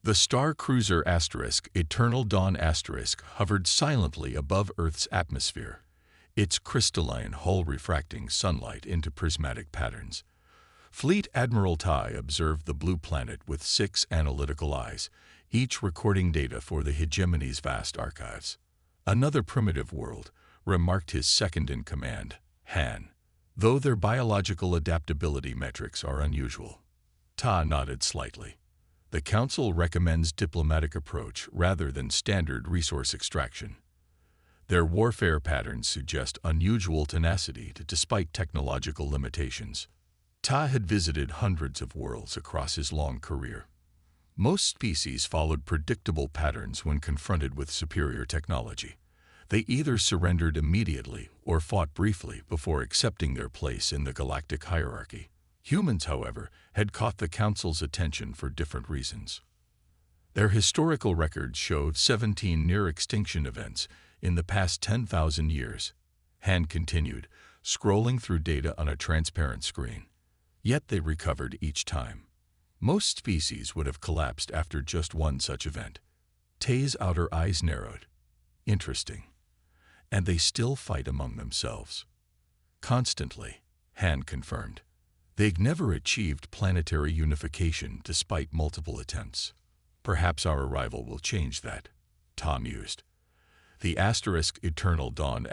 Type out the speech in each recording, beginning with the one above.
The star cruiser Eternal Dawn hovered silently above Earth's atmosphere, its crystalline hull refracting sunlight into prismatic patterns. Fleet Admiral Tai observed the blue planet with 6 analytical eyes, each recording data for the hegemony's vast archives. "Another primitive world," remarked his second-in-command, Han, "though their biological adaptability metrics are unusual." Ta nodded slightly. "The Council recommends diplomatic approach rather than standard resource extraction. Their warfare patterns suggest unusual tenacity despite technological limitations." Ta had visited hundreds of worlds across his long career. Most species followed predictable patterns when confronted with superior technology. They either surrendered immediately or fought briefly before accepting their place in the galactic hierarchy. Humans, however, had caught the Council's attention for different reasons. Their historical records showed 17 near-extinction events in the past 10,000 years. Han continued, scrolling through data on a transparent screen. Yet they recovered each time. Most species would have collapsed after just one such event. Tay's outer eyes narrowed. "Interesting. And they still fight among themselves." "Constantly," Han confirmed. "They've never achieved planetary unification despite multiple attempts." "Perhaps our arrival will change that," Ta mused. The Eternal Dawn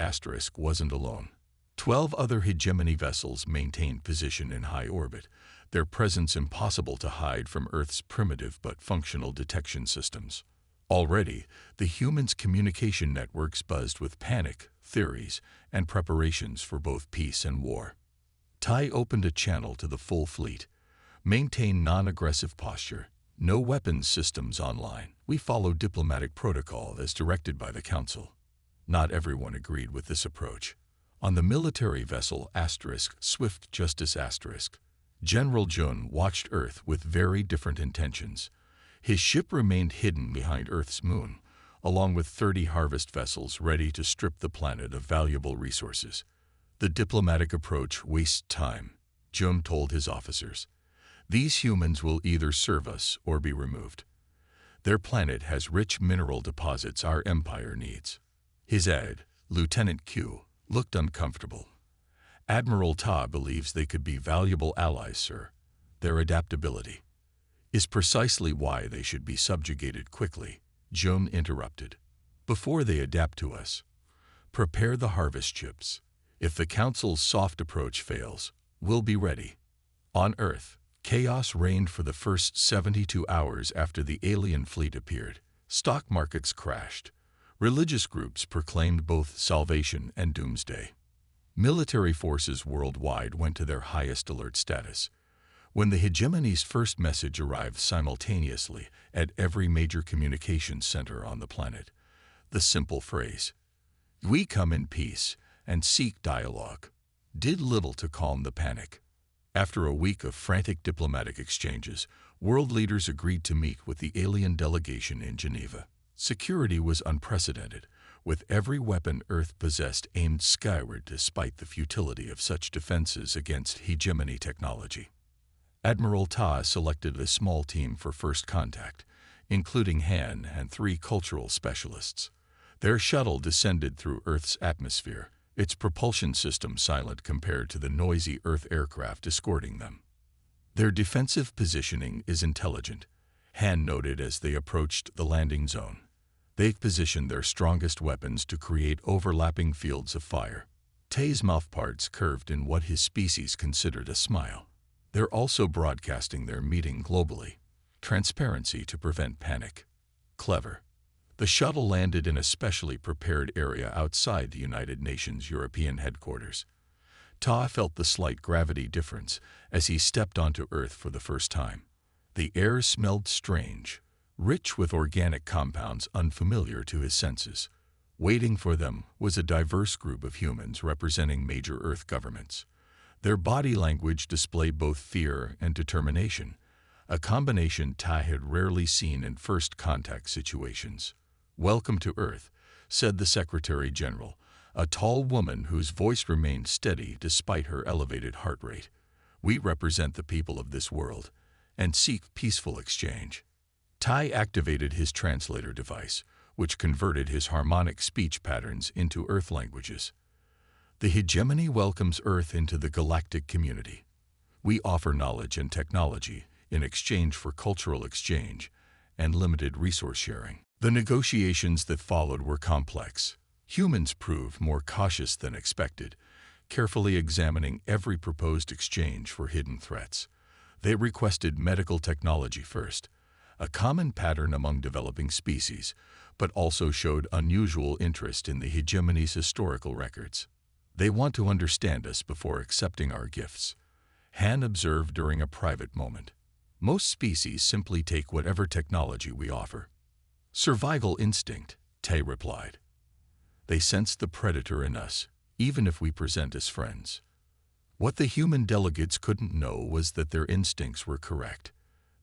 wasn't alone. 12 other hegemony vessels maintained position in high orbit, their presence impossible to hide from Earth's primitive but functional detection systems. Already, the humans' communication networks buzzed with panic, theories, and preparations for both peace and war. Tai opened a channel to the full fleet. "Maintain non-aggressive posture. No weapons systems online. We follow diplomatic protocol as directed by the Council." Not everyone agreed with this approach. On the military vessel Swift Justice General Jun watched Earth with very different intentions. His ship remained hidden behind Earth's moon, along with 30 harvest vessels ready to strip the planet of valuable resources. "The diplomatic approach wastes time," Jun told his officers. "These humans will either serve us or be removed. Their planet has rich mineral deposits our empire needs." His aide, Lieutenant Q, looked uncomfortable. "Admiral Ta believes they could be valuable allies, sir. Their adaptability is precisely why they should be subjugated quickly," Jun interrupted. "Before they adapt to us, prepare the harvest ships. If the Council's soft approach fails, we'll be ready." On Earth, chaos reigned for the first 72 hours after the alien fleet appeared. Stock markets crashed. Religious groups proclaimed both salvation and doomsday. Military forces worldwide went to their highest alert status. When the hegemony's first message arrived simultaneously at every major communications center on the planet, the simple phrase, "We come in peace and seek dialogue," did little to calm the panic. After a week of frantic diplomatic exchanges, world leaders agreed to meet with the alien delegation in Geneva. Security was unprecedented, with every weapon Earth possessed aimed skyward despite the futility of such defenses against hegemony technology. Admiral Ta selected a small team for first contact, including Han and 3 cultural specialists. Their shuttle descended through Earth's atmosphere, its propulsion system silent compared to the noisy Earth aircraft escorting them. "Their defensive positioning is intelligent," Han noted as they approached the landing zone. "They've positioned their strongest weapons to create overlapping fields of fire." Tay's mouthparts curved in what his species considered a smile. "They're also broadcasting their meeting globally. Transparency to prevent panic." Clever. The shuttle landed in a specially prepared area outside the United Nations European headquarters. Ta felt the slight gravity difference as he stepped onto Earth for the first time. The air smelled strange, rich with organic compounds unfamiliar to his senses. Waiting for them was a diverse group of humans representing major Earth governments. Their body language displayed both fear and determination, a combination Ta had rarely seen in first contact situations. "Welcome to Earth," said the Secretary General, a tall woman whose voice remained steady despite her elevated heart rate. "We represent the people of this world and seek peaceful exchange." Tai activated his translator device, which converted his harmonic speech patterns into Earth languages. The hegemony welcomes Earth into the galactic community. We offer knowledge and technology in exchange for cultural exchange and limited resource sharing. The negotiations that followed were complex. Humans proved more cautious than expected, carefully examining every proposed exchange for hidden threats. They requested medical technology first, a common pattern among developing species, but also showed unusual interest in the hegemony's historical records. They want to understand us before accepting our gifts, Han observed during a private moment. Most species simply take whatever technology we offer. Survival instinct, Tai replied. They sense the predator in us, even if we present as friends. What the human delegates couldn't know was that their instincts were correct.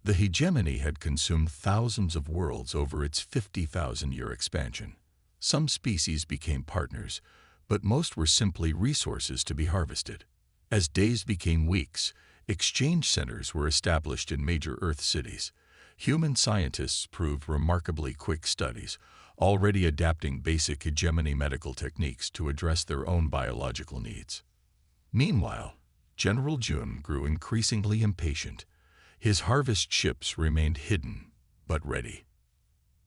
The hegemony had consumed thousands of worlds over its 50,000-year expansion. Some species became partners, but most were simply resources to be harvested. As days became weeks, exchange centers were established in major Earth cities. Human scientists proved remarkably quick studies, already adapting basic hegemony medical techniques to address their own biological needs. Meanwhile, General Jun grew increasingly impatient. His harvest ships remained hidden, but ready.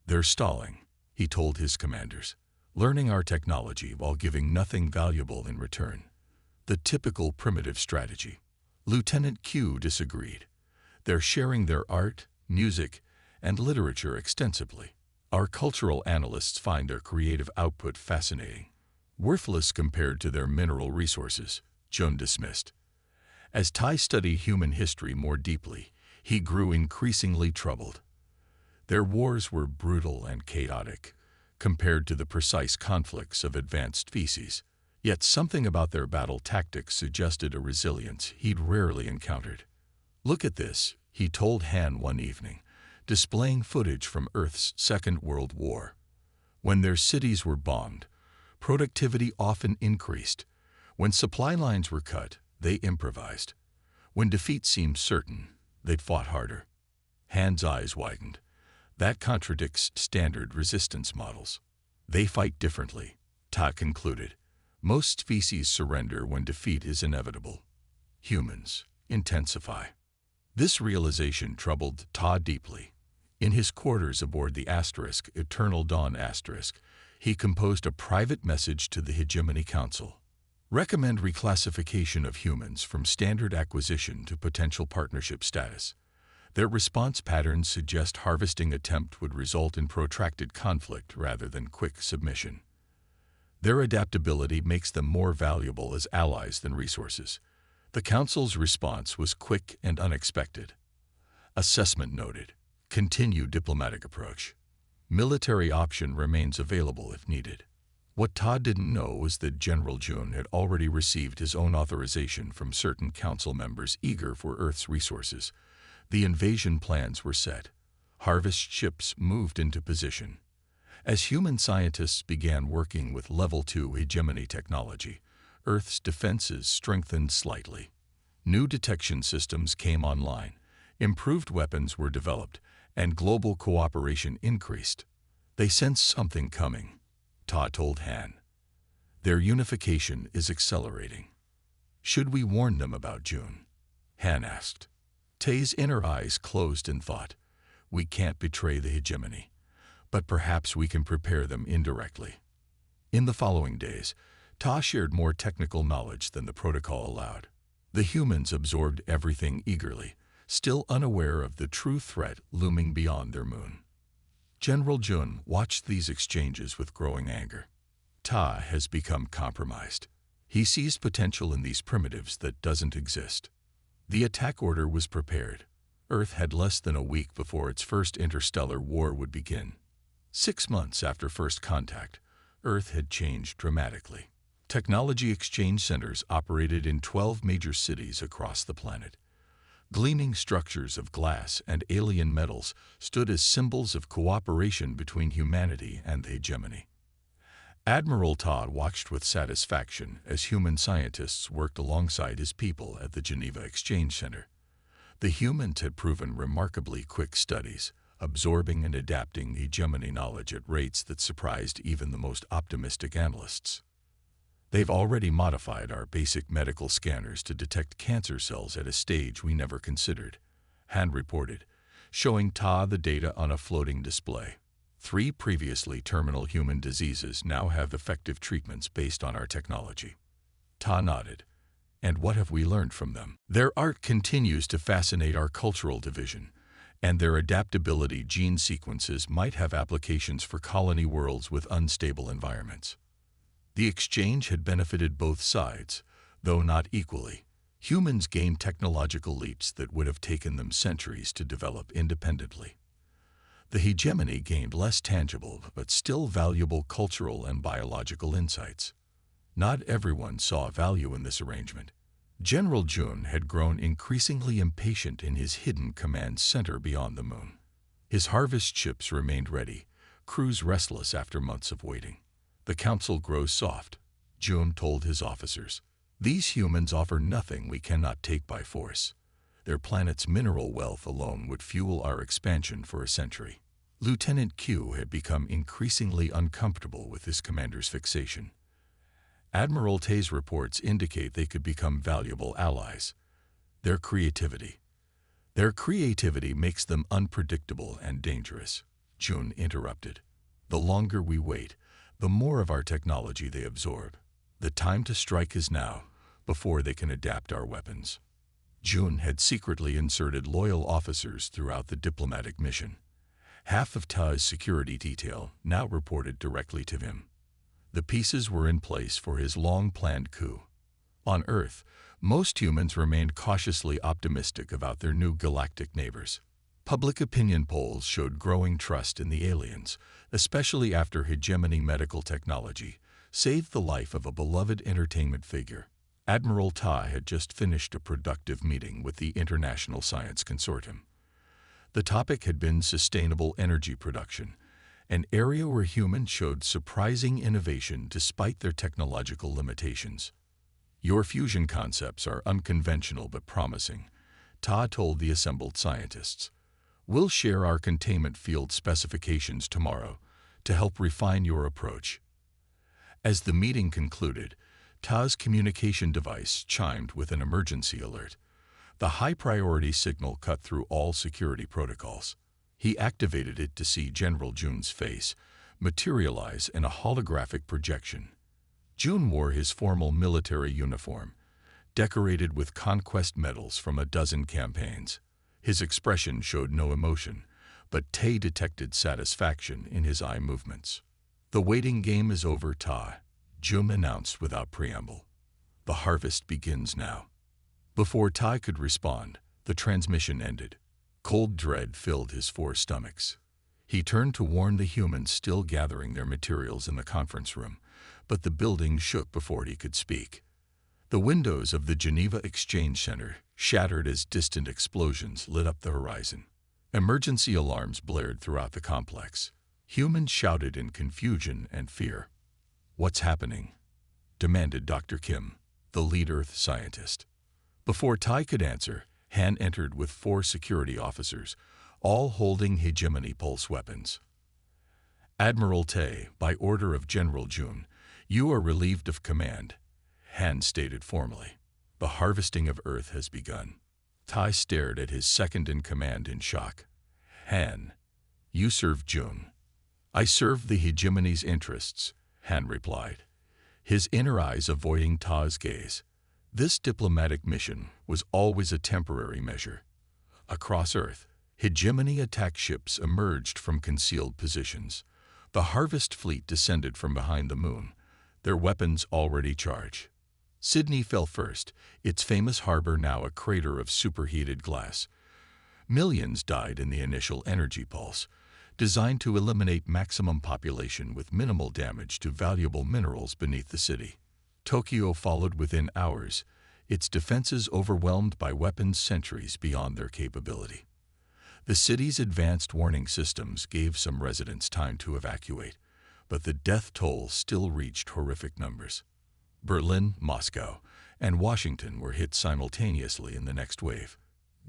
They're stalling, he told his commanders, learning our technology while giving nothing valuable in return. The typical primitive strategy. Lieutenant Q disagreed. They're sharing their art, music, and literature extensively. Our cultural analysts find their creative output fascinating. Worthless compared to their mineral resources, Jun dismissed. As Tai studied human history more deeply, he grew increasingly troubled. Their wars were brutal and chaotic, compared to the precise conflicts of advanced species. Yet something about their battle tactics suggested a resilience he'd rarely encountered. Look at this, he told Han one evening, displaying footage from Earth's Second World War. When their cities were bombed, productivity often increased. When supply lines were cut, they improvised. When defeat seemed certain, they'd fought harder. Han's eyes widened. That contradicts standard resistance models. They fight differently, Ta concluded. Most species surrender when defeat is inevitable. Humans intensify. This realization troubled Ta deeply. In his quarters aboard the Eternal Dawn he composed a private message to the Hegemony Council. Recommend reclassification of humans from standard acquisition to potential partnership status. Their response patterns suggest harvesting attempt would result in protracted conflict rather than quick submission. Their adaptability makes them more valuable as allies than resources. The Council's response was quick and unexpected. Assessment noted. Continue diplomatic approach. Military option remains available if needed. What Todd didn't know was that General Jun had already received his own authorization from certain Council members eager for Earth's resources. The invasion plans were set. Harvest ships moved into position. As human scientists began working with Level 2 hegemony technology, Earth's defenses strengthened slightly. New detection systems came online, improved weapons were developed, and global cooperation increased. They sensed something coming, Ta told Han. Their unification is accelerating. Should we warn them about Jun? Han asked. Tai's inner eyes closed in thought. We can't betray the hegemony, but perhaps we can prepare them indirectly. In the following days, Ta shared more technical knowledge than the protocol allowed. The humans absorbed everything eagerly, still unaware of the true threat looming beyond their moon. General Jun watched these exchanges with growing anger. Ta has become compromised. He sees potential in these primitives that doesn't exist. The attack order was prepared. Earth had less than a week before its first interstellar war would begin. 6 months after first contact, Earth had changed dramatically. Technology exchange centers operated in 12 major cities across the planet. Gleaming structures of glass and alien metals stood as symbols of cooperation between humanity and the hegemony. Admiral Todd watched with satisfaction as human scientists worked alongside his people at the Geneva Exchange Center. The humans had proven remarkably quick studies, absorbing and adapting hegemony knowledge at rates that surprised even the most optimistic analysts. They've already modified our basic medical scanners to detect cancer cells at a stage we never considered, Han reported, showing Ta the data on a floating display. 3 previously terminal human diseases now have effective treatments based on our technology. Ta nodded. And what have we learned from them? Their art continues to fascinate our cultural division, and their adaptability gene sequences might have applications for colony worlds with unstable environments. The exchange had benefited both sides, though not equally. Humans gained technological leaps that would have taken them centuries to develop independently. The hegemony gained less tangible but still valuable cultural and biological insights. Not everyone saw value in this arrangement. General Jun had grown increasingly impatient in his hidden command center beyond the moon. His harvest ships remained ready, crews restless after months of waiting. The council grows soft, Jun told his officers. These humans offer nothing we cannot take by force. Their planet's mineral wealth alone would fuel our expansion for a century. Lieutenant Q had become increasingly uncomfortable with his commander's fixation. Admiral Tay's reports indicate they could become valuable allies. Their creativity makes them unpredictable and dangerous, Jun interrupted. The longer we wait, the more of our technology they absorb. The time to strike is now, before they can adapt our weapons. Jun had secretly inserted loyal officers throughout the diplomatic mission. Half of Ta's security detail now reported directly to him. The pieces were in place for his long-planned coup. On Earth, most humans remained cautiously optimistic about their new galactic neighbors. Public opinion polls showed growing trust in the aliens, especially after hegemony medical technology saved the life of a beloved entertainment figure. Admiral Tai had just finished a productive meeting with the International Science Consortium. The topic had been sustainable energy production, an area where humans showed surprising innovation despite their technological limitations. Your fusion concepts are unconventional but promising, Ta told the assembled scientists. We'll share our containment field specifications tomorrow to help refine your approach. As the meeting concluded, Ta's communication device chimed with an emergency alert. The high-priority signal cut through all security protocols. He activated it to see General Jun's face materialize in a holographic projection. Jun wore his formal military uniform, decorated with conquest medals from a dozen campaigns. His expression showed no emotion, but Tay detected satisfaction in his eye movements. The waiting game is over, Ta, Jun announced without preamble. The harvest begins now. Before Tai could respond, the transmission ended. Cold dread filled his 4 stomachs. He turned to warn the humans still gathering their materials in the conference room, but the building shook before he could speak. The windows of the Geneva Exchange Center shattered as distant explosions lit up the horizon. Emergency alarms blared throughout the complex. Humans shouted in confusion and fear. "What's happening?" demanded Dr. Kim, the lead Earth scientist. Before Tai could answer, Han entered with 4 security officers, all holding hegemony pulse weapons. "Admiral Tay, by order of General Jun, you are relieved of command," Han stated formally. "The harvesting of Earth has begun." Tai stared at his second-in-command in shock. "Han, you serve Jun." "I serve the hegemony's interests," Han replied, his inner eyes avoiding Ta's gaze. This diplomatic mission was always a temporary measure. Across Earth, hegemony attack ships emerged from concealed positions. The Harvest Fleet descended from behind the moon, their weapons already charged. Sydney fell first, its famous harbor now a crater of superheated glass. Millions died in the initial energy pulse, designed to eliminate maximum population with minimal damage to valuable minerals beneath the city. Tokyo followed within hours, its defenses overwhelmed by weapons centuries beyond their capability. The city's advanced warning systems gave some residents time to evacuate, but the death toll still reached horrific numbers. Berlin, Moscow, and Washington were hit simultaneously in the next wave.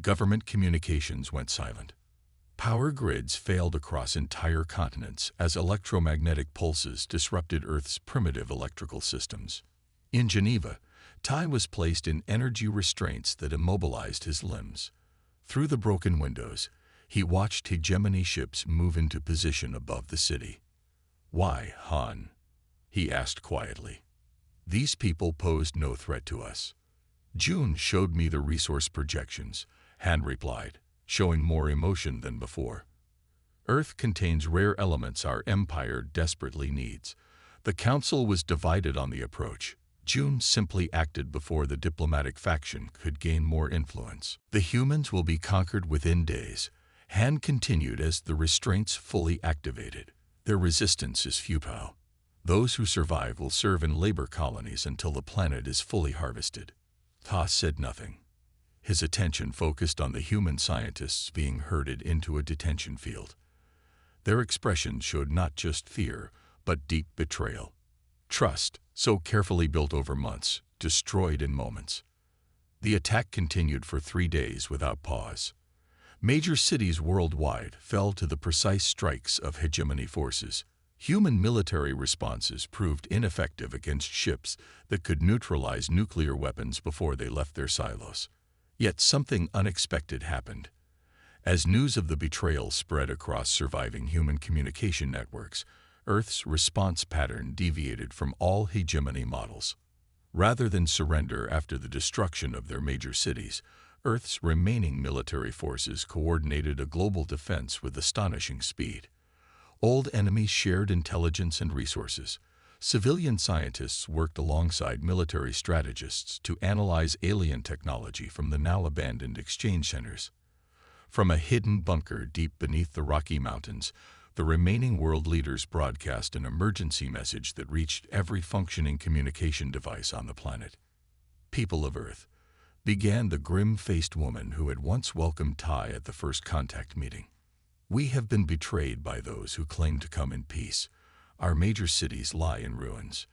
Government communications went silent. Power grids failed across entire continents as electromagnetic pulses disrupted Earth's primitive electrical systems. In Geneva, Tai was placed in energy restraints that immobilized his limbs. Through the broken windows, he watched hegemony ships move into position above the city. "Why, Han?" he asked quietly. "These people posed no threat to us." "June showed me the resource projections," Han replied, showing more emotion than before. "Earth contains rare elements our empire desperately needs." The council was divided on the approach. June simply acted before the diplomatic faction could gain more influence. "The humans will be conquered within days," Han continued as the restraints fully activated. "Their resistance is futile. Those who survive will serve in labor colonies until the planet is fully harvested." Ta said nothing. His attention focused on the human scientists being herded into a detention field. Their expressions showed not just fear, but deep betrayal. Trust, so carefully built over months, destroyed in moments. The attack continued for 3 days without pause. Major cities worldwide fell to the precise strikes of hegemony forces. Human military responses proved ineffective against ships that could neutralize nuclear weapons before they left their silos. Yet something unexpected happened. As news of the betrayal spread across surviving human communication networks, Earth's response pattern deviated from all hegemony models. Rather than surrender after the destruction of their major cities, Earth's remaining military forces coordinated a global defense with astonishing speed. Old enemies shared intelligence and resources. Civilian scientists worked alongside military strategists to analyze alien technology from the now-abandoned exchange centers. From a hidden bunker deep beneath the Rocky Mountains, the remaining world leaders broadcast an emergency message that reached every functioning communication device on the planet. "People of Earth," began the grim-faced woman who had once welcomed Tai at the first contact meeting. "We have been betrayed by those who claim to come in peace. Our major cities lie in ruins.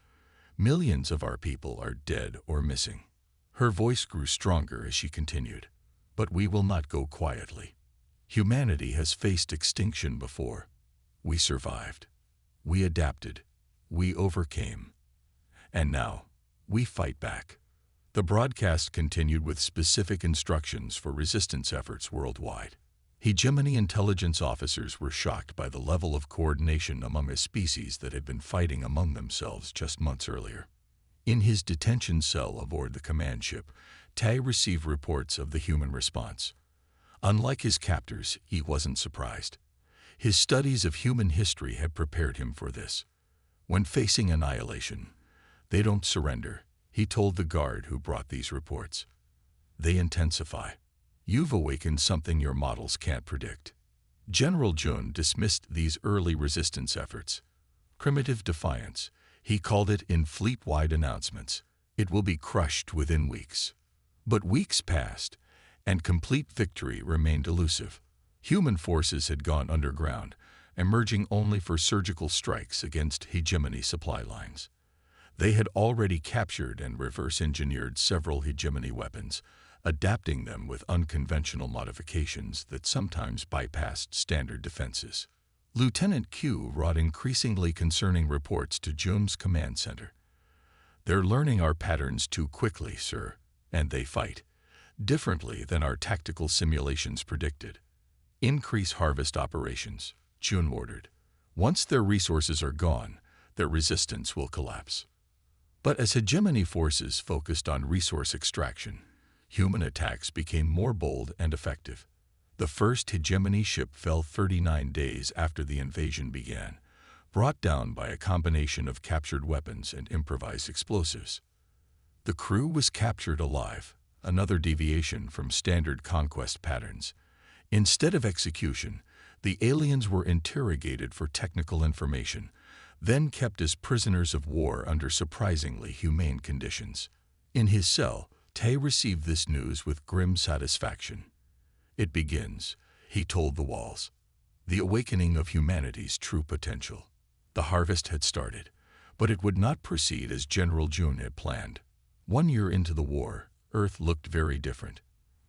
Millions of our people are dead or missing." Her voice grew stronger as she continued. "But we will not go quietly. Humanity has faced extinction before. We survived. We adapted. We overcame. And now, we fight back." The broadcast continued with specific instructions for resistance efforts worldwide. Hegemony intelligence officers were shocked by the level of coordination among a species that had been fighting among themselves just months earlier. In his detention cell aboard the command ship, Tai received reports of the human response. Unlike his captors, he wasn't surprised. His studies of human history had prepared him for this. When facing annihilation, "They don't surrender," he told the guard who brought these reports. "They intensify. You've awakened something your models can't predict." General Jun dismissed these early resistance efforts. "Primitive defiance," he called it in fleet-wide announcements. "It will be crushed within weeks." But weeks passed, and complete victory remained elusive. Human forces had gone underground, emerging only for surgical strikes against hegemony supply lines. They had already captured and reverse-engineered several hegemony weapons, adapting them with unconventional modifications that sometimes bypassed standard defenses. Lieutenant Q brought increasingly concerning reports to Jun's command center. "They're learning our patterns too quickly, sir, and they fight differently than our tactical simulations predicted. Increase harvest operations," Jun ordered. "Once their resources are gone, their resistance will collapse." But as hegemony forces focused on resource extraction, human attacks became more bold and effective. The first hegemony ship fell 39 days after the invasion began, brought down by a combination of captured weapons and improvised explosives. The crew was captured alive, another deviation from standard conquest patterns. Instead of execution, the aliens were interrogated for technical information, then kept as prisoners of war under surprisingly humane conditions. In his cell, Tai received this news with grim satisfaction. "It begins," he told the walls. "The awakening of humanity's true potential." The harvest had started, but it would not proceed as General Jun had planned. 1 year into the war, Earth looked very different.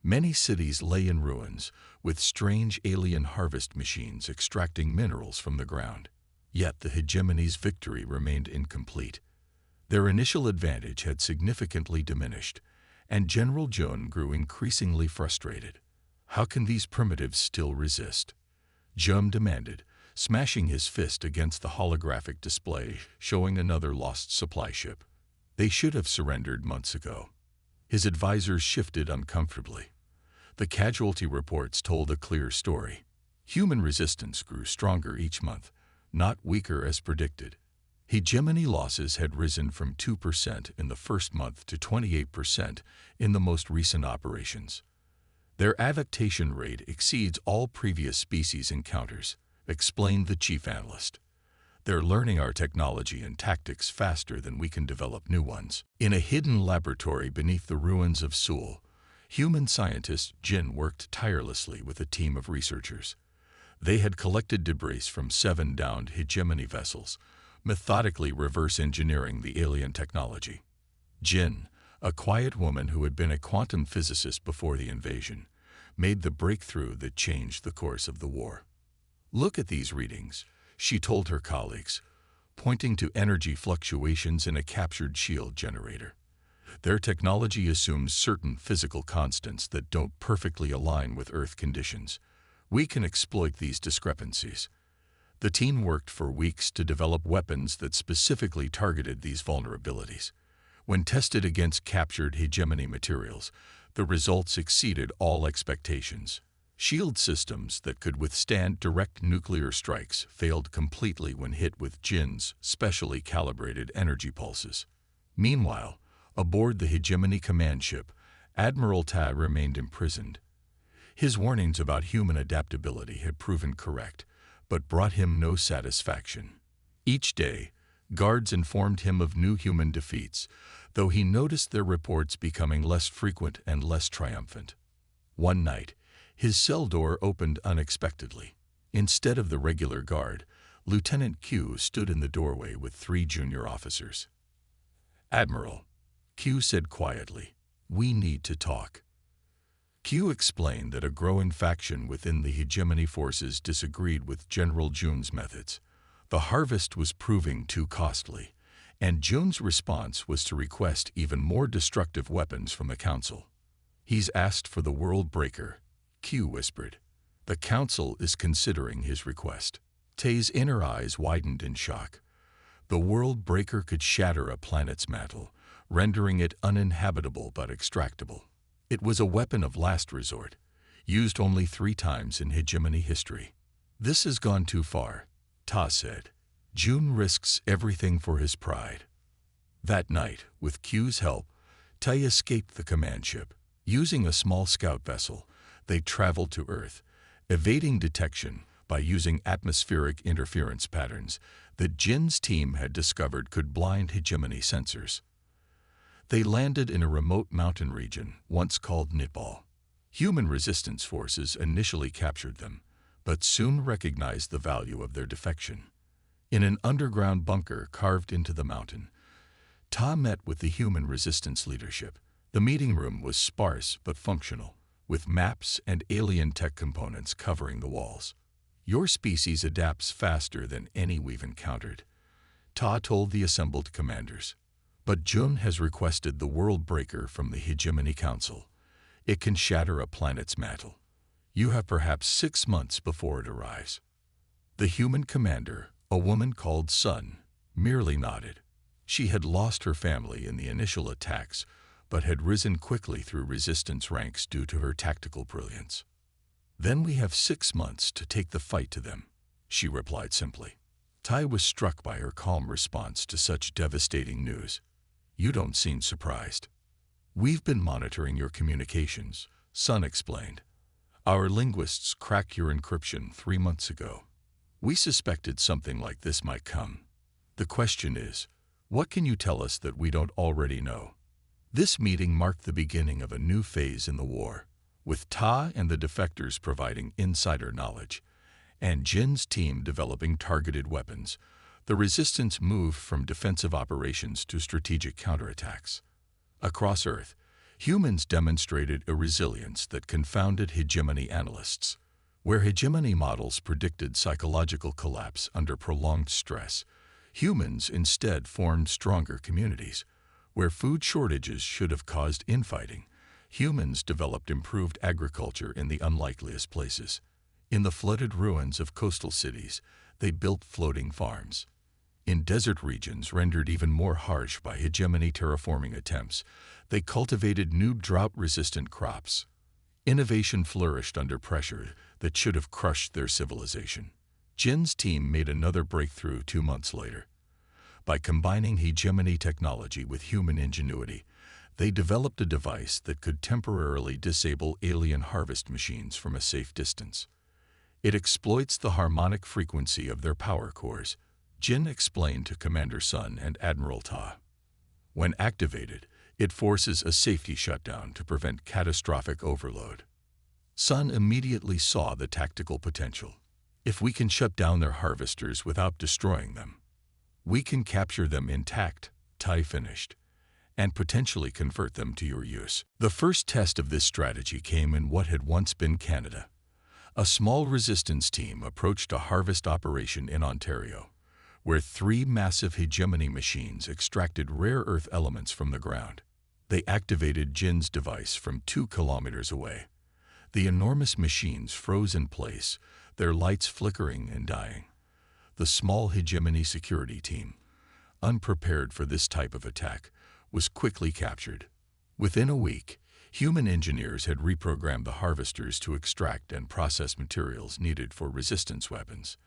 Many cities lay in ruins, with strange alien harvest machines extracting minerals from the ground. Yet the hegemony's victory remained incomplete. Their initial advantage had significantly diminished, and General Jun grew increasingly frustrated. How can these primitives still resist? Jun demanded, smashing his fist against the holographic display showing another lost supply ship. They should have surrendered months ago. His advisors shifted uncomfortably. The casualty reports told a clear story. Human resistance grew stronger each month, not weaker as predicted. Hegemony losses had risen from 2% in the first month to 28% in the most recent operations. Their adaptation rate exceeds all previous species encounters, explained the chief analyst. They're learning our technology and tactics faster than we can develop new ones. In a hidden laboratory beneath the ruins of Seoul, human scientist Jin worked tirelessly with a team of researchers. They had collected debris from 7 downed hegemony vessels, methodically reverse engineering the alien technology. Jin, a quiet woman who had been a quantum physicist before the invasion, made the breakthrough that changed the course of the war. Look at these readings, she told her colleagues, pointing to energy fluctuations in a captured shield generator. Their technology assumes certain physical constants that don't perfectly align with Earth conditions. We can exploit these discrepancies. The team worked for weeks to develop weapons that specifically targeted these vulnerabilities. When tested against captured hegemony materials, the results exceeded all expectations. Shield systems that could withstand direct nuclear strikes failed completely when hit with Jin's specially calibrated energy pulses. Meanwhile, aboard the hegemony command ship, Admiral Ta remained imprisoned. His warnings about human adaptability had proven correct, but brought him no satisfaction. Each day, guards informed him of new human defeats, though he noticed their reports becoming less frequent and less triumphant. One night, his cell door opened unexpectedly. Instead of the regular guard, Lieutenant Q stood in the doorway with 3 junior officers. "Admiral," Q said quietly, "we need to talk." Q explained that a growing faction within the hegemony forces disagreed with General Jun's methods. The harvest was proving too costly, and Jun's response was to request even more destructive weapons from the Council. "He's asked for the World Breaker," Q whispered. "The Council is considering his request." Tay's inner eyes widened in shock. The World Breaker could shatter a planet's mantle, rendering it uninhabitable but extractable. It was a weapon of last resort, used only 3 times in hegemony history. "This has gone too far," Ta said. "Jun risks everything for his pride." That night, with Q's help, Tai escaped the command ship. Using a small scout vessel, they traveled to Earth, evading detection by using atmospheric interference patterns that Jin's team had discovered could blind hegemony sensors. They landed in a remote mountain region once called Nipal. Human resistance forces initially captured them, but soon recognized the value of their defection. In an underground bunker carved into the mountain, Ta met with the human resistance leadership. The meeting room was sparse but functional, with maps and alien tech components covering the walls. "Your species adapts faster than any we've encountered," Ta told the assembled commanders. "But Jun has requested the World Breaker from the Hegemony Council. It can shatter a planet's mantle. You have perhaps 6 months before it arrives." The human commander, a woman called Sun, merely nodded. She had lost her family in the initial attacks, but had risen quickly through resistance ranks due to her tactical brilliance. "Then we have 6 months to take the fight to them," she replied simply. Tai was struck by her calm response to such devastating news. "You don't seem surprised." "We've been monitoring your communications," Sun explained. "Our linguists cracked your encryption 3 months ago. We suspected something like this might come. The question is, what can you tell us that we don't already know?" This meeting marked the beginning of a new phase in the war, with Ta and the defectors providing insider knowledge, and Jin's team developing targeted weapons. The resistance moved from defensive operations to strategic counterattacks. Across Earth, Humans demonstrated a resilience that confounded hegemony analysts. Where hegemony models predicted psychological collapse under prolonged stress, humans instead formed stronger communities. Where food shortages should have caused infighting, humans developed improved agriculture in the unlikeliest places. In the flooded ruins of coastal cities, they built floating farms. In desert regions rendered even more harsh by hegemony terraforming attempts, they cultivated new drought-resistant crops. Innovation flourished under pressure that should have crushed their civilization. Jin's team made another breakthrough 2 months later. By combining hegemony technology with human ingenuity, they developed a device that could temporarily disable alien harvest machines from a safe distance. It exploits the harmonic frequency of their power cores, Jin explained to Commander Sun and Admiral Ta. When activated, it forces a safety shutdown to prevent catastrophic overload. Sun immediately saw the tactical potential. If we can shut down their harvesters without destroying them, we can capture them intact, Tai finished, and potentially convert them to your use. The first test of this strategy came in what had once been Canada. A small resistance team approached a harvest operation in Ontario, where 3 massive hegemony machines extracted rare earth elements from the ground. They activated Jin's device from 2 kilometers away. The enormous machines froze in place, their lights flickering and dying. The small hegemony security team, unprepared for this type of attack, was quickly captured. Within a week, human engineers had reprogrammed the harvesters to extract and process materials needed for resistance weapons.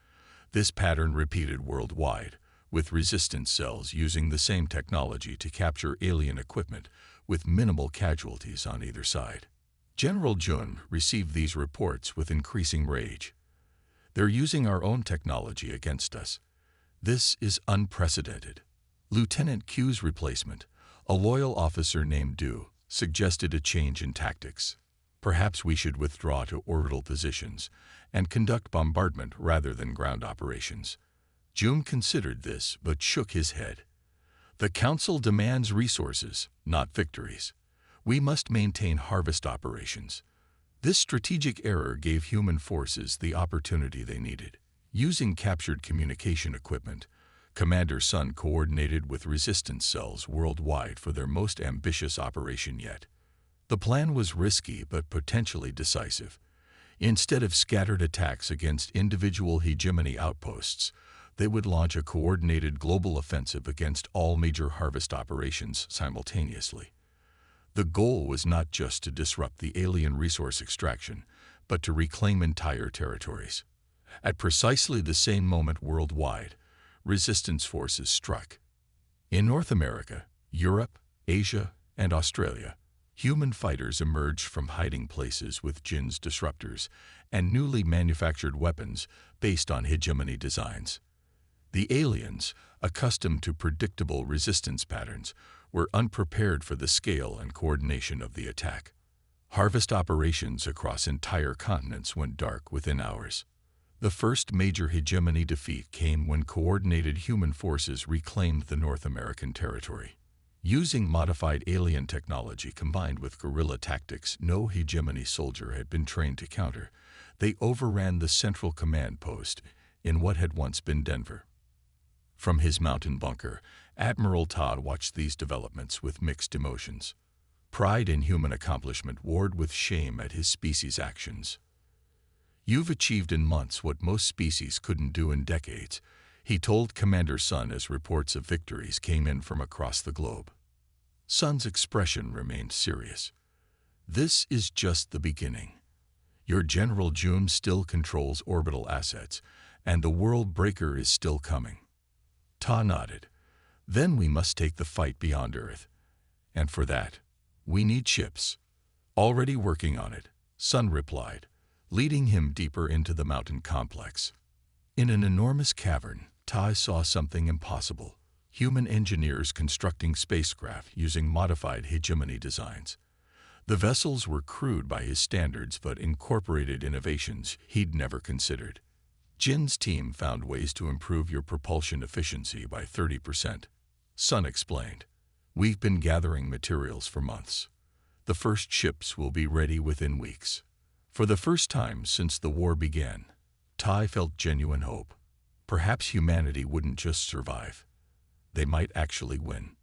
This pattern repeated worldwide, with resistance cells using the same technology to capture alien equipment with minimal casualties on either side. General Jun received these reports with increasing rage. They're using our own technology against us. This is unprecedented. Lieutenant Q's replacement, a loyal officer named Du, suggested a change in tactics. Perhaps we should withdraw to orbital positions and conduct bombardment rather than ground operations. Jun considered this but shook his head. The Council demands resources, not victories. We must maintain harvest operations. This strategic error gave human forces the opportunity they needed. Using captured communication equipment, Commander Sun coordinated with resistance cells worldwide for their most ambitious operation yet. The plan was risky but potentially decisive. Instead of scattered attacks against individual hegemony outposts, they would launch a coordinated global offensive against all major harvest operations simultaneously. The goal was not just to disrupt the alien resource extraction, but to reclaim entire territories. At precisely the same moment worldwide, resistance forces struck. In North America, Europe, Asia, and Australia, human fighters emerged from hiding places with Jin's disruptors and newly manufactured weapons based on hegemony designs. The aliens, accustomed to predictable resistance patterns, were unprepared for the scale and coordination of the attack. Harvest operations across entire continents went dark within hours. The first major hegemony defeat came when coordinated human forces reclaimed the North American territory. Using modified alien technology combined with guerrilla tactics no hegemony soldier had been trained to counter, they overran the central command post in what had once been Denver. From his mountain bunker, Admiral Todd watched these developments with mixed emotions. Pride in human accomplishment warred with shame at his species' actions. "You've achieved in months what most species couldn't do in decades," he told Commander Sun as reports of victories came in from across the globe. Sun's expression remained serious. "This is just the beginning. Your General Jun still controls orbital assets, and the world breaker is still coming." Ta nodded. "Then we must take the fight beyond Earth. And for that, we need ships." "Already working on it," Sun replied, leading him deeper into the mountain complex. In an enormous cavern, Tai saw something impossible: human engineers constructing spacecraft using modified hegemony designs. The vessels were crude by his standards but incorporated innovations he'd never considered. "Jin's team found ways to improve your propulsion efficiency by 30%, Sun explained. "We've been gathering materials for months. The first ships will be ready within weeks. For the first time since the war began, Tai felt genuine hope. Perhaps humanity wouldn't just survive. They might actually win.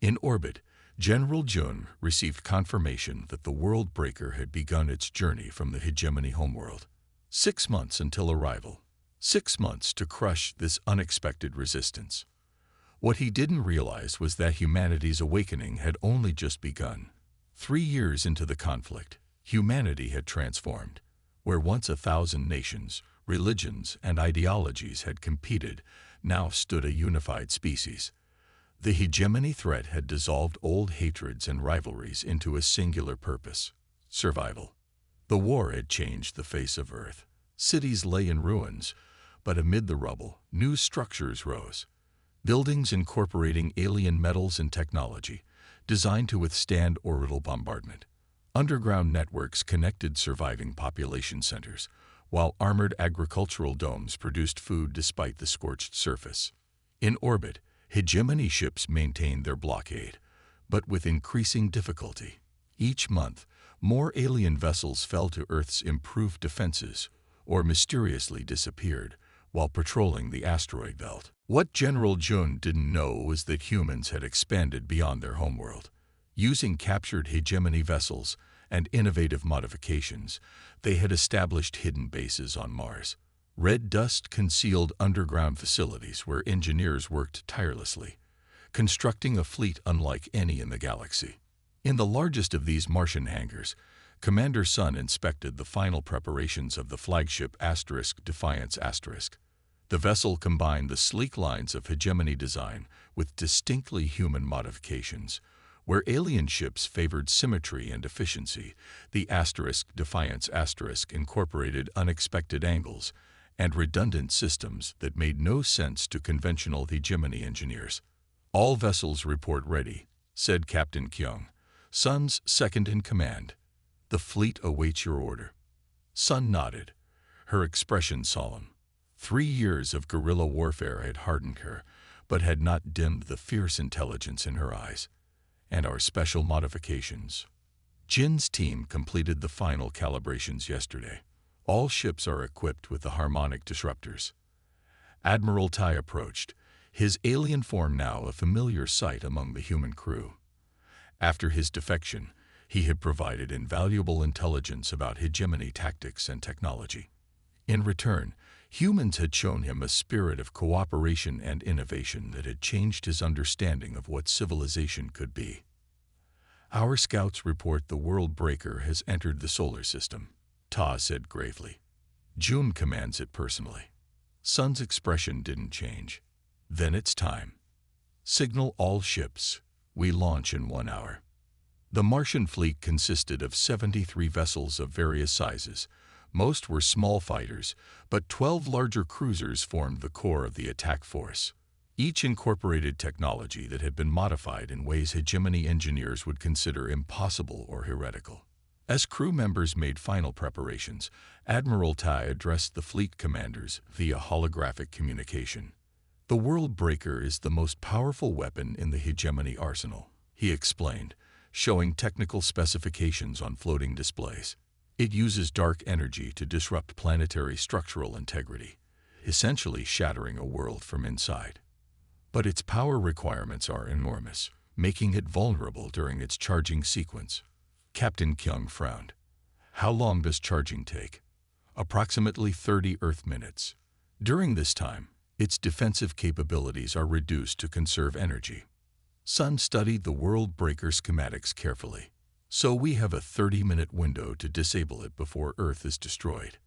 In orbit, General Jun received confirmation that the World Breaker had begun its journey from the hegemony homeworld. 6 months until arrival. 6 months to crush this unexpected resistance. What he didn't realize was that humanity's awakening had only just begun. 3 years into the conflict, humanity had transformed. Where once 1,000 nations, religions, and ideologies had competed, now stood a unified species. The hegemony threat had dissolved old hatreds and rivalries into a singular purpose: survival. The war had changed the face of Earth. Cities lay in ruins, but amid the rubble, new structures rose. Buildings incorporating alien metals and technology, designed to withstand orbital bombardment. Underground networks connected surviving population centers, while armored agricultural domes produced food despite the scorched surface. In orbit, hegemony ships maintained their blockade, but with increasing difficulty. Each month, more alien vessels fell to Earth's improved defenses or mysteriously disappeared while patrolling the asteroid belt. What General Jun didn't know was that humans had expanded beyond their homeworld. Using captured hegemony vessels and innovative modifications, they had established hidden bases on Mars. Red dust concealed underground facilities where engineers worked tirelessly, constructing a fleet unlike any in the galaxy. In the largest of these Martian hangars, Commander Sun inspected the final preparations of the flagship Defiance *. The vessel combined the sleek lines of hegemony design with distinctly human modifications. Where alien ships favored symmetry and efficiency, the Defiance * incorporated unexpected angles and redundant systems that made no sense to conventional hegemony engineers. "All vessels report ready," said Captain Kyung, Sun's second-in-command. "The fleet awaits your order." Sun nodded, her expression solemn. 3 years of guerrilla warfare had hardened her, but had not dimmed the fierce intelligence in her eyes. "And our special modifications?" Jin's team completed the final calibrations yesterday. All ships are equipped with the harmonic disruptors. Admiral Tai approached, his alien form now a familiar sight among the human crew. After his defection, he had provided invaluable intelligence about hegemony tactics and technology. In return, humans had shown him a spirit of cooperation and innovation that had changed his understanding of what civilization could be. "Our scouts report the World Breaker has entered the solar system," Ta said gravely. "Jun commands it personally." Sun's expression didn't change. "Then it's time. Signal all ships. We launch in 1 hour." The Martian fleet consisted of 73 vessels of various sizes. Most were small fighters, but 12 larger cruisers formed the core of the attack force. Each incorporated technology that had been modified in ways hegemony engineers would consider impossible or heretical. As crew members made final preparations, Admiral Tai addressed the fleet commanders via holographic communication. "The World Breaker is the most powerful weapon in the hegemony arsenal," he explained, showing technical specifications on floating displays. "It uses dark energy to disrupt planetary structural integrity, essentially shattering a world from inside. But its power requirements are enormous, making it vulnerable during its charging sequence." Captain Kyung frowned. "How long does charging take?" "Approximately 30 Earth minutes. During this time, its defensive capabilities are reduced to conserve energy." Sun studied the World Breaker schematics carefully. "So we have a 30-minute window to disable it before Earth is destroyed.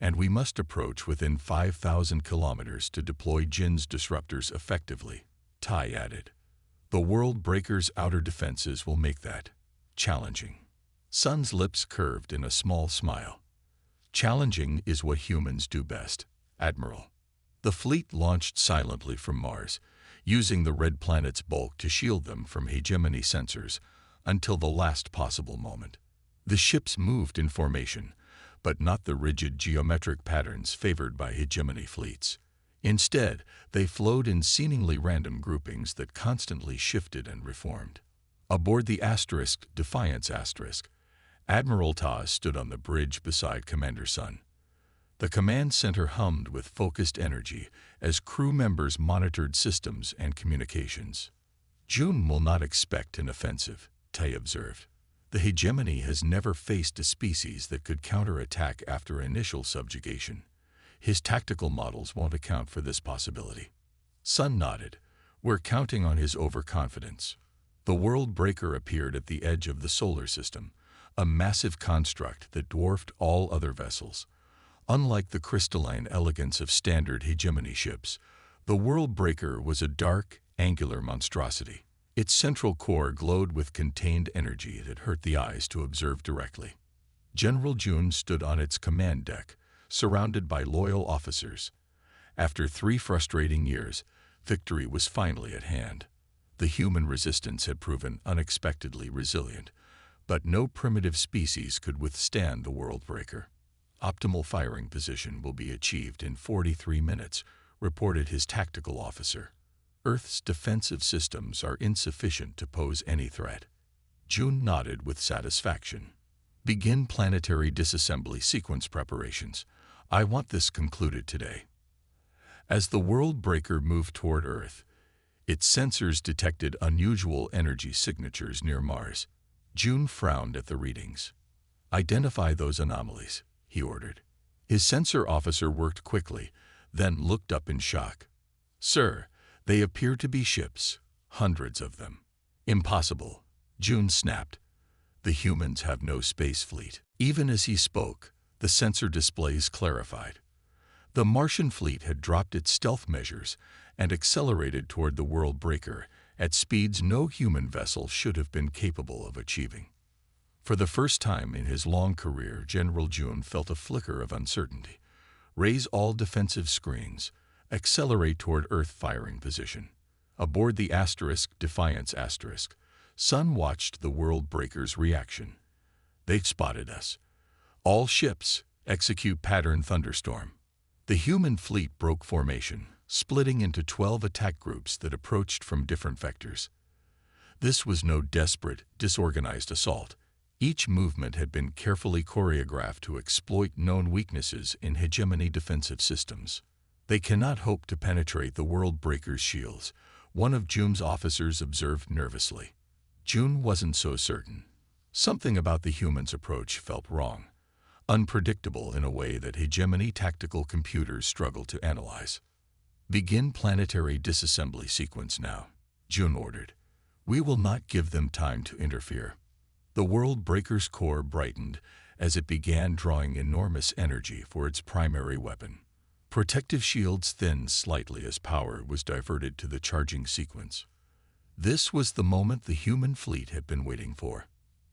And we must approach within 5,000 kilometers to deploy Jin's disruptors effectively," Tai added. "The World Breaker's outer defenses will make that challenging." Sun's lips curved in a small smile. "Challenging is what humans do best, Admiral." The fleet launched silently from Mars, using the red planet's bulk to shield them from hegemony sensors until the last possible moment. The ships moved in formation, but not the rigid geometric patterns favored by hegemony fleets. Instead, they flowed in seemingly random groupings that constantly shifted and reformed. Aboard the Defiance Admiral Ta stood on the bridge beside Commander Sun. The command center hummed with focused energy as crew members monitored systems and communications. June will not expect an offensive, Tai observed. The hegemony has never faced a species that could counterattack after initial subjugation. His tactical models won't account for this possibility. Sun nodded. We're counting on his overconfidence. The World Breaker appeared at the edge of the solar system, a massive construct that dwarfed all other vessels. Unlike the crystalline elegance of standard hegemony ships, the World Breaker was a dark, angular monstrosity. Its central core glowed with contained energy that hurt the eyes to observe directly. General June stood on its command deck, surrounded by loyal officers. After 3 frustrating years, victory was finally at hand. The human resistance had proven unexpectedly resilient, but no primitive species could withstand the World Breaker. Optimal firing position will be achieved in 43 minutes, reported his tactical officer. Earth's defensive systems are insufficient to pose any threat. June nodded with satisfaction. Begin planetary disassembly sequence preparations. I want this concluded today. As the World Breaker moved toward Earth, its sensors detected unusual energy signatures near Mars. June frowned at the readings. Identify those anomalies, he ordered. His sensor officer worked quickly, then looked up in shock. Sir, they appear to be ships, hundreds of them. Impossible, June snapped. The humans have no space fleet. Even as he spoke, the sensor displays clarified. The Martian fleet had dropped its stealth measures and accelerated toward the World Breaker at speeds no human vessel should have been capable of achieving. For the first time in his long career, General June felt a flicker of uncertainty. Raise all defensive screens. Accelerate toward Earth firing position. Aboard the Defiance Sun watched the World Breaker's reaction. They've spotted us. All ships, execute pattern thunderstorm. The human fleet broke formation, splitting into 12 attack groups that approached from different vectors. This was no desperate, disorganized assault. Each movement had been carefully choreographed to exploit known weaknesses in hegemony defensive systems. They cannot hope to penetrate the World Breaker's shields, one of June's officers observed nervously. June wasn't so certain. Something about the humans' approach felt wrong, unpredictable in a way that hegemony tactical computers struggle to analyze. Begin planetary disassembly sequence now, June ordered. We will not give them time to interfere. The World Breaker's core brightened as it began drawing enormous energy for its primary weapon. Protective shields thinned slightly as power was diverted to the charging sequence. This was the moment the human fleet had been waiting for.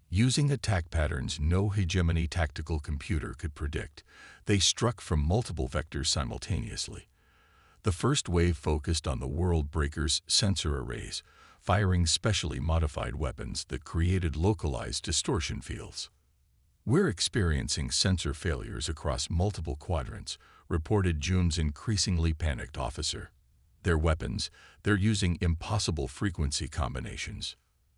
Using attack patterns no hegemony tactical computer could predict, they struck from multiple vectors simultaneously. The first wave focused on the World Breaker's sensor arrays, firing specially modified weapons that created localized distortion fields. We're experiencing sensor failures across multiple quadrants, reported June's increasingly panicked officer. Their weapons, they're using impossible frequency combinations.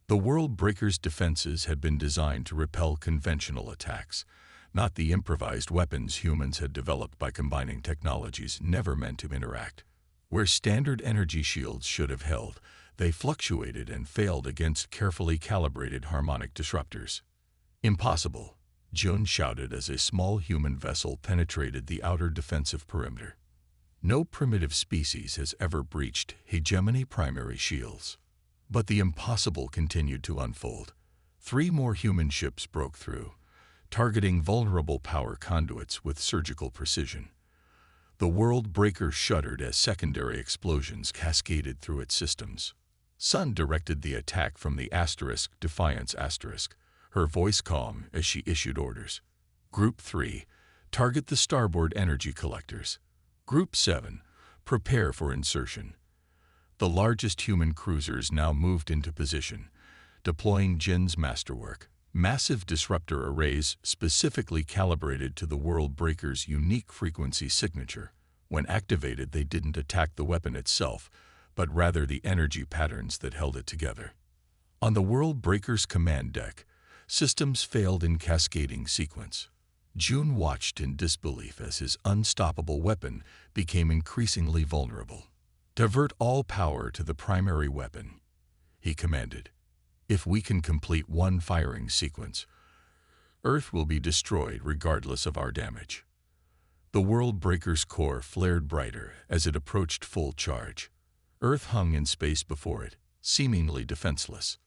The World Breaker's defenses had been designed to repel conventional attacks, not the improvised weapons humans had developed by combining technologies never meant to interact. Where standard energy shields should have held, they fluctuated and failed against carefully calibrated harmonic disruptors. Impossible, June shouted as a small human vessel penetrated the outer defensive perimeter. No primitive species has ever breached hegemony primary shields. But the impossible continued to unfold. 3 more human ships broke through, targeting vulnerable power conduits with surgical precision. The World Breaker shuddered as secondary explosions cascaded through its systems. Sun directed the attack from the Defiance her voice calm as she issued orders. Group 3, target the starboard energy collectors. Group 7, prepare for insertion. The largest human cruisers now moved into position, deploying Jin's masterwork. Massive disruptor arrays specifically calibrated to the World Breaker's unique frequency signature. When activated, they didn't attack the weapon itself, but rather the energy patterns that held it together. On the World Breaker's command deck, systems failed in cascading sequence. June watched in disbelief as his unstoppable weapon became increasingly vulnerable. "Divert all power to the primary weapon," he commanded. "If we can complete one firing sequence, Earth will be destroyed regardless of our damage." The World Breaker's core flared brighter as it approached full charge. Earth hung in space before it, seemingly defenseless.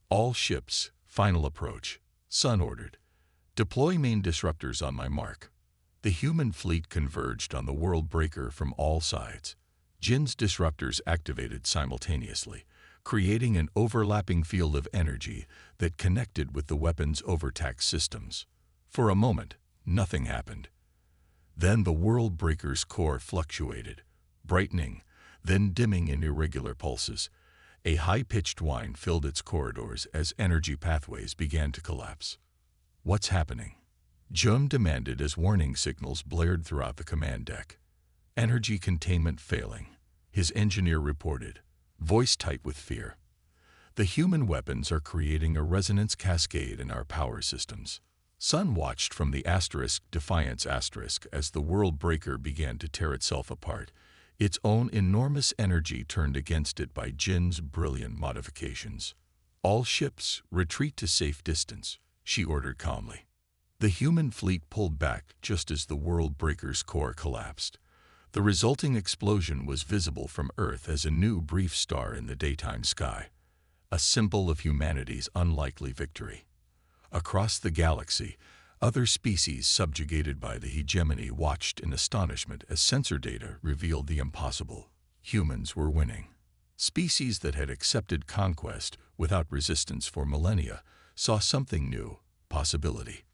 "All ships, final approach," Sun ordered. "Deploy main disruptors on my mark." The human fleet converged on the World Breaker from all sides. Jin's disruptors activated simultaneously, creating an overlapping field of energy that connected with the weapon's overtaxed systems. For a moment, nothing happened. Then the World Breaker's core fluctuated, brightening, then dimming in irregular pulses. A high-pitched whine filled its corridors as energy pathways began to collapse. "What's happening?" Jun demanded as warning signals blared throughout the command deck. "Energy containment failing," his engineer reported, voice tight with fear. "The human weapons are creating a resonance cascade in our power systems." Sun watched from the Defiance as the World Breaker began to tear itself apart, its own enormous energy turned against it by Jin's brilliant modifications. "All ships, retreat to safe distance," she ordered calmly. The human fleet pulled back just as the World Breaker's core collapsed. The resulting explosion was visible from Earth as a new brief star in the daytime sky, a symbol of humanity's unlikely victory. Across the galaxy, other species subjugated by the hegemony watched in astonishment as sensor data revealed the impossible. Humans were winning. Species that had accepted conquest without resistance for millennia saw something new, possibility.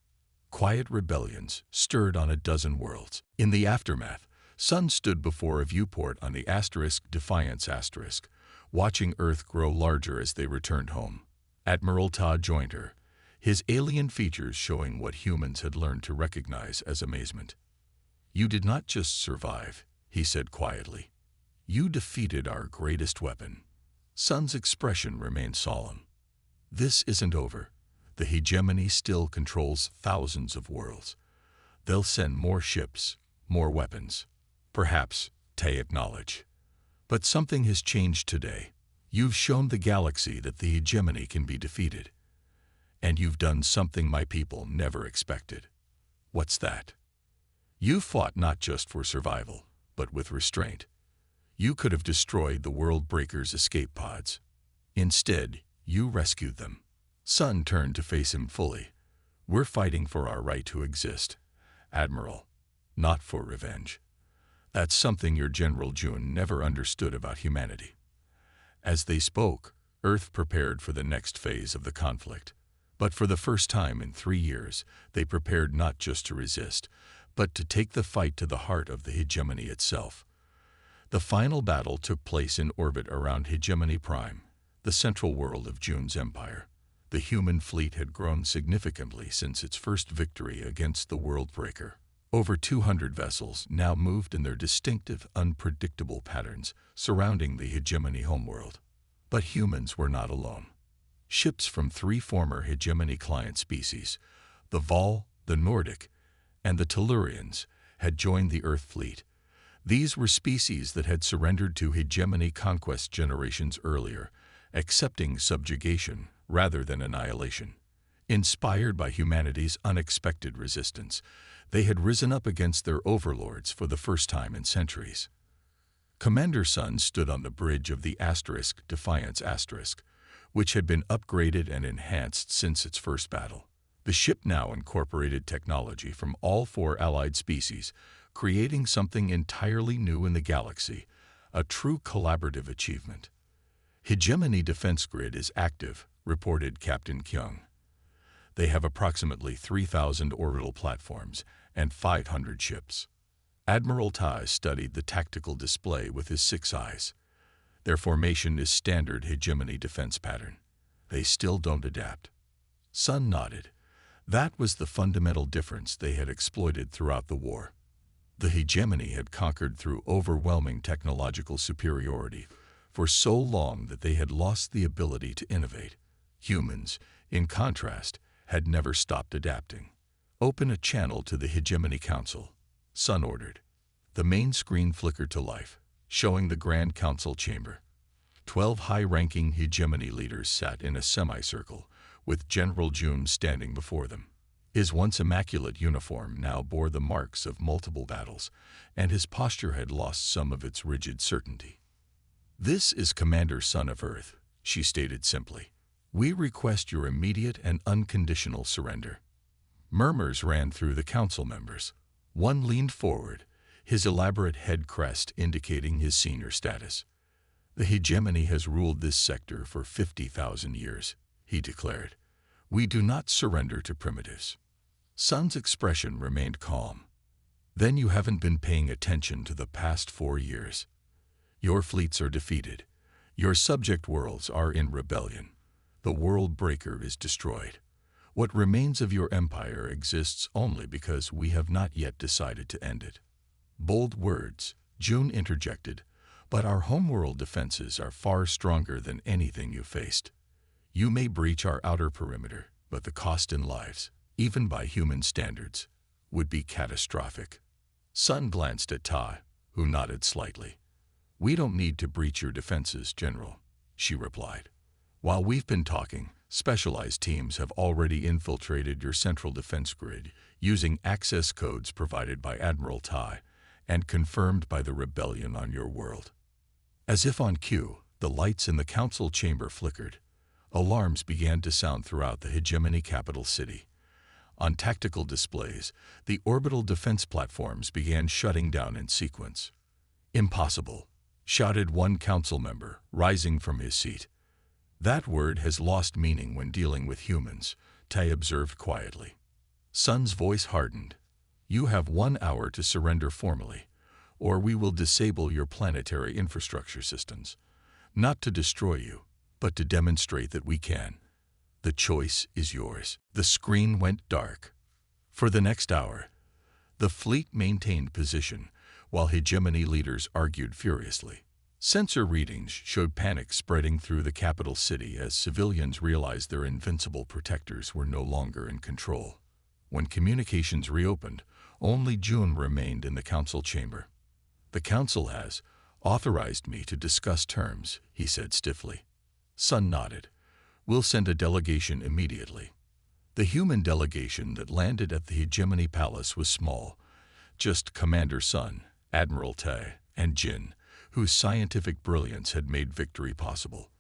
Quiet rebellions stirred on a dozen worlds. In the aftermath, Sun stood before a viewport on the Defiance watching Earth grow larger as they returned home. Admiral Ta joined her, his alien features showing what humans had learned to recognize as amazement. "You did not just survive," he said quietly. "You defeated our greatest weapon." Sun's expression remained solemn. "This isn't over. The hegemony still controls thousands of worlds. They'll send more ships, more weapons. Perhaps," Tay acknowledged. "But something has changed today. You've shown the galaxy that the hegemony can be defeated. And you've done something my people never expected." "What's that?" "You fought not just for survival, but with restraint. You could have destroyed the World Breaker's escape pods. Instead, you rescued them." Sun turned to face him fully. "We're fighting for our right to exist, Admiral, not for revenge. That's something your General Jun never understood about humanity." As they spoke, Earth prepared for the next phase of the conflict. But for the first time in 3 years, they prepared not just to resist, but to take the fight to the heart of the hegemony itself. The final battle took place in orbit around Hegemony Prime, the central world of Jun's empire. The human fleet had grown significantly since its first victory against the World Breaker. Over 200 vessels now moved in their distinctive, unpredictable patterns surrounding the hegemony homeworld. But humans were not alone. Ships from 3 former hegemony client species, the Vol, the Nordic, and the Tellurians, had joined the Earth fleet. These were species that had surrendered to hegemony conquest generations earlier, accepting subjugation rather than annihilation. Inspired by humanity's unexpected resistance, they had risen up against their overlords for the first time in centuries. Commander Sun stood on the bridge of the Defiance which had been upgraded and enhanced since its first battle. The ship now incorporated technology from all 4 allied species, creating something entirely new in the galaxy, a true collaborative achievement. "Hegemony defense grid is active," reported Captain Kyung. "They have approximately 3,000 orbital platforms and 500 ships." Admiral Tai studied the tactical display with his 6 eyes. "Their formation is standard hegemony defense pattern. They still don't adapt." Sun nodded. That was the fundamental difference they had exploited throughout the war. The hegemony had conquered through overwhelming technological superiority for so long that they had lost the ability to innovate. Humans, in contrast, had never stopped adapting. "Open a channel to the Hegemony Council," Sun ordered. The main screen flickered to life, showing the Grand Council chamber. 12 high-ranking hegemony leaders sat in a semicircle, with General June standing before them. His once immaculate uniform now bore the marks of multiple battles, and his posture had lost some of its rigid certainty. "This is Commander Sun of Earth," she stated simply. "We request your immediate and unconditional surrender." Murmurs ran through the council members. One leaned forward, his elaborate head crest indicating his senior status. "The hegemony has ruled this sector for 50,000 years, he declared. "We do not surrender to primitives." Sun's expression remained calm. "Then you haven't been paying attention to the past 4 years. Your fleets are defeated. Your subject worlds are in rebellion. The world breaker is destroyed. What remains of your empire exists only because we have not yet decided to end it." "Bold words," June interjected, "but our homeworld defenses are far stronger than anything you faced. You may breach our outer perimeter, but the cost in lives, even by human standards, would be catastrophic." Sun glanced at Tai, who nodded slightly. "We don't need to breach your defenses, General," she replied. "While we've been talking, specialized teams have already infiltrated your central defense grid using access codes provided by Admiral Tai and confirmed by the rebellion on your world." As if on cue, the lights in the council chamber flickered. Alarms began to sound throughout the hegemony capital city. On tactical displays, the orbital defense platforms began shutting down in sequence. "Impossible," shouted one council member, rising from his seat. "That word has lost meaning when dealing with humans," Tai observed quietly. Sun's voice hardened. "You have 1 hour to surrender formally, or we will disable your planetary infrastructure systems. Not to destroy you, but to demonstrate that we can. The choice is yours." The screen went dark. For the next hour, the fleet maintained position, while hegemony leaders argued furiously. Sensor readings showed panic spreading through the capital city as civilians realized their invincible protectors were no longer in control. When communications reopened, only June remained in the council chamber. "The council has authorized me to discuss terms," he said stiffly. Sun nodded. "We'll send a delegation immediately." The human delegation that landed at the Hegemony Palace was small, just Commander Sun, Admiral Tai, and Jin, whose scientific brilliance had made victory possible.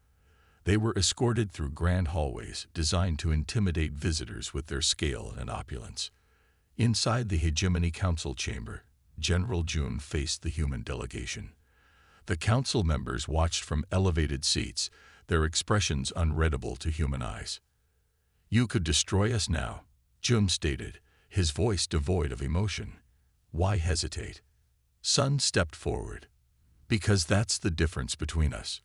They were escorted through grand hallways designed to intimidate visitors with their scale and opulence. Inside the Hegemony Council chamber, General June faced the human delegation. The council members watched from elevated seats, their expressions unreadable to human eyes. "You could destroy us now," June stated, his voice devoid of emotion. "Why hesitate?" Sun stepped forward. "Because that's the difference between us.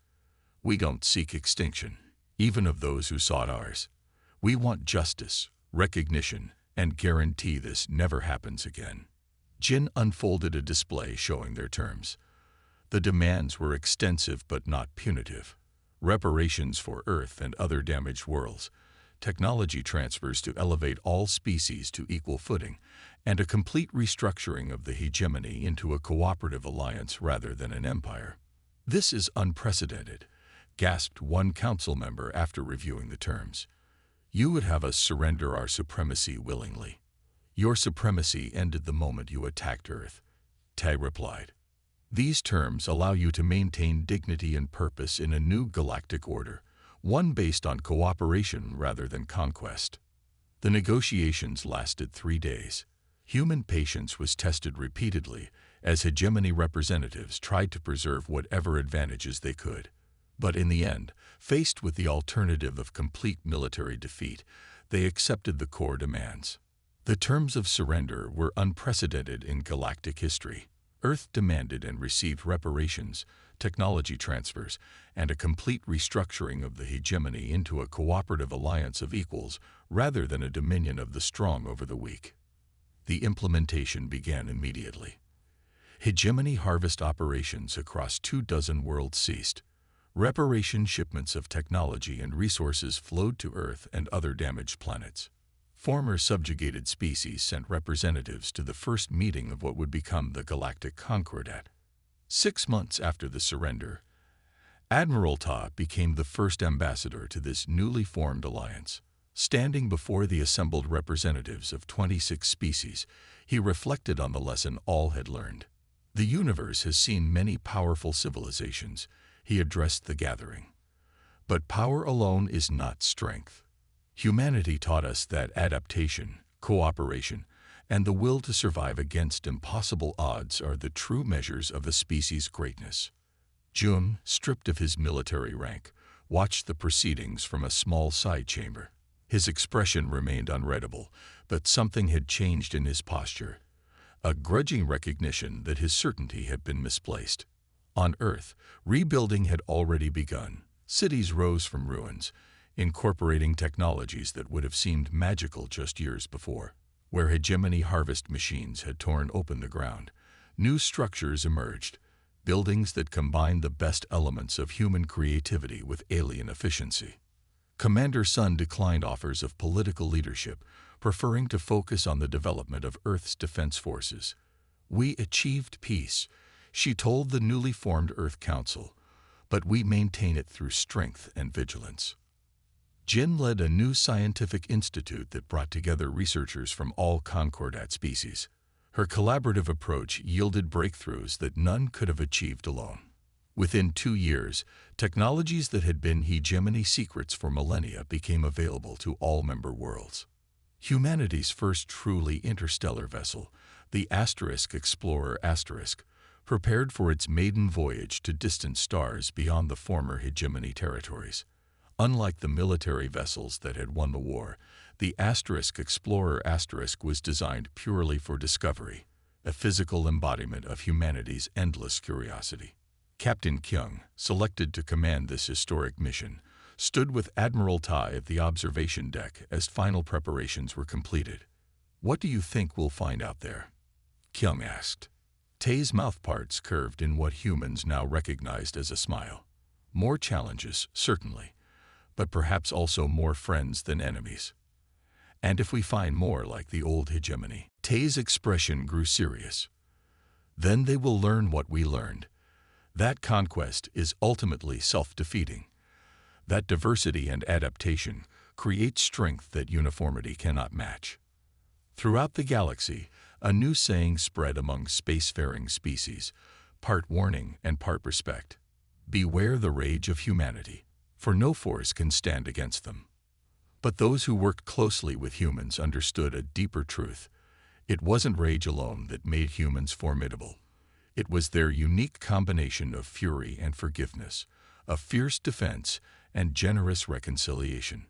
We don't seek extinction, even of those who sought ours. We want justice, recognition, and guarantee this never happens again." Jin unfolded a display showing their terms. The demands were extensive but not punitive. Reparations for Earth and other damaged worlds, technology transfers to elevate all species to equal footing, and a complete restructuring of the hegemony into a cooperative alliance rather than an empire. "This is unprecedented," gasped one council member after reviewing the terms. "You would have us surrender our supremacy willingly." "Your supremacy ended the moment you attacked Earth," Tai replied. "These terms allow you to maintain dignity and purpose in a new galactic order, one based on cooperation rather than conquest." The negotiations lasted 3 days. Human patience was tested repeatedly as hegemony representatives tried to preserve whatever advantages they could. But in the end, faced with the alternative of complete military defeat, they accepted the core demands. The terms of surrender were unprecedented in galactic history. Earth demanded and received reparations, technology transfers, and a complete restructuring of the hegemony into a cooperative alliance of equals rather than a dominion of the strong over the weak. The implementation began immediately. Hegemony harvest operations across 24 worlds ceased. Reparation shipments of technology and resources flowed to Earth and other damaged planets. Former subjugated species sent representatives to the first meeting of what would become the Galactic Concordat. 6 months after the surrender, Admiral Ta became the first ambassador to this newly formed alliance. Standing before the assembled representatives of 26 species, he reflected on the lesson all had learned. The universe has seen many powerful civilizations, he addressed the gathering. But power alone is not strength. Humanity taught us that adaptation, cooperation, and the will to survive against impossible odds are the true measures of a species' greatness. Jun, stripped of his military rank, watched the proceedings from a small side chamber. His expression remained unreadable, but something had changed in his posture, a grudging recognition that his certainty had been misplaced. On Earth, rebuilding had already begun. Cities rose from ruins, incorporating technologies that would have seemed magical just years before. Where hegemony harvest machines had torn open the ground, new structures emerged, buildings that combined the best elements of human creativity with alien efficiency. Commander Sun declined offers of political leadership, preferring to focus on the development of Earth's defense forces. "We achieved peace," she told the newly formed Earth Council, "but we maintain it through strength and vigilance." Jin led a new scientific institute that brought together researchers from all Concordat species. Her collaborative approach yielded breakthroughs that none could have achieved alone. Within 2 years, technologies that had been hegemony secrets for millennia became available to all member worlds. Humanity's first truly interstellar vessel, the Explorer *, prepared for its maiden voyage to distant stars beyond the former hegemony territories. Unlike the military vessels that had won the war, the Explorer * was designed purely for discovery, a physical embodiment of humanity's endless curiosity. Captain Kyung, selected to command this historic mission, stood with Admiral Ta at the observation deck as final preparations were completed. "What do you think we'll find out there?" Kyung asked. Tae's mouthparts curved in what humans now recognized as a smile. "More challenges, certainly, but perhaps also more friends than enemies. And if we find more like the old hegemony." Tae's expression grew serious. "Then they will learn what we learned. That conquest is ultimately self-defeating. That diversity and adaptation create strength that uniformity cannot match." Throughout the galaxy, a new saying spread among spacefaring species, part warning and part respect. "Beware the rage of humanity, for no force can stand against them." But those who worked closely with humans understood a deeper truth. It wasn't rage alone that made humans formidable. It was their unique combination of fury and forgiveness, of fierce defense and generous reconciliation.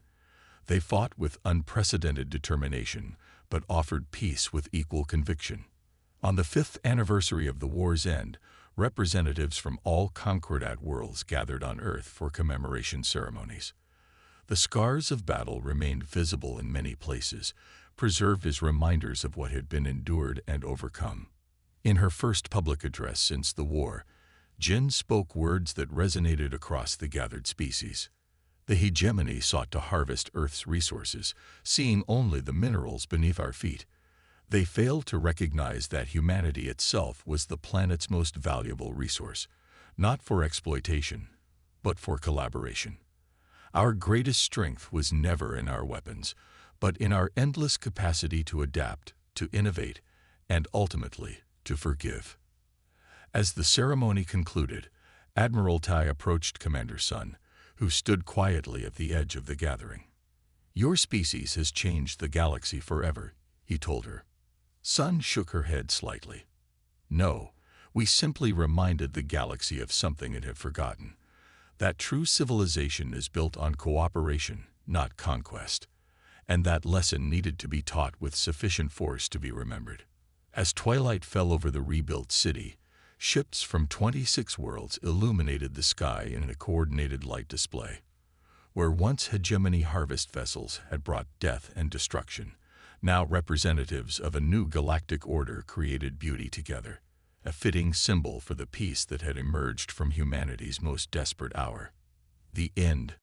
They fought with unprecedented determination, but offered peace with equal conviction. On the 5th anniversary of the war's end, representatives from all Concordat worlds gathered on Earth for commemoration ceremonies. The scars of battle remained visible in many places, preserved as reminders of what had been endured and overcome. In her first public address since the war, Jin spoke words that resonated across the gathered species. The hegemony sought to harvest Earth's resources, seeing only the minerals beneath our feet. They failed to recognize that humanity itself was the planet's most valuable resource, not for exploitation, but for collaboration. Our greatest strength was never in our weapons, but in our endless capacity to adapt, to innovate, and ultimately to forgive. As the ceremony concluded, Admiral Tai approached Commander Sun, who stood quietly at the edge of the gathering. "Your species has changed the galaxy forever," he told her. Sun shook her head slightly. "No, we simply reminded the galaxy of something it had forgotten. That true civilization is built on cooperation, not conquest. And that lesson needed to be taught with sufficient force to be remembered." As twilight fell over the rebuilt city, ships from 26 worlds illuminated the sky in a coordinated light display. Where once hegemony harvest vessels had brought death and destruction, now representatives of a new galactic order created beauty together. a fitting symbol for the peace that had emerged from humanity's most desperate hour. The end.